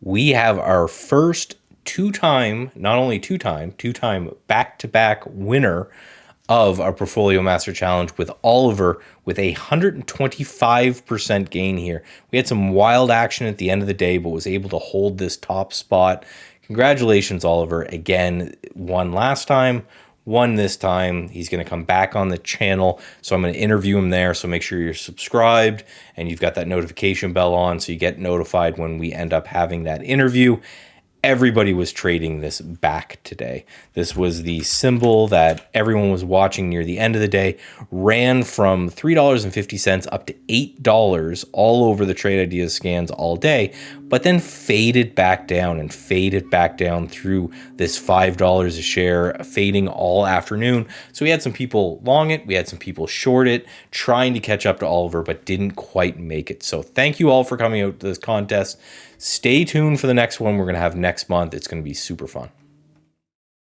we have our first not only two-time back-to-back winner of our Portfolio Master Challenge with Oliver with a 125% gain here. We had some wild action at the end of the day, but was able to hold this top spot. Congratulations, Oliver. Again, won last time, won this time. He's going to come back on the channel, so I'm going to interview him there. So make sure you're subscribed and you've got that notification bell on so you get notified when we end up having that interview. Everybody was trading this back today. This was the symbol that everyone was watching near the end of the day. Ran from $3.50 up to $8 all over the Trade Ideas scans all day, but then faded back down and faded back down through this $5 a share, fading all afternoon. So we had some people long it, we had some people short it, trying to catch up to Oliver, but didn't quite make it. So thank you all for coming out to this contest. Stay tuned for the next one we're going to have next month. It's going to be super fun.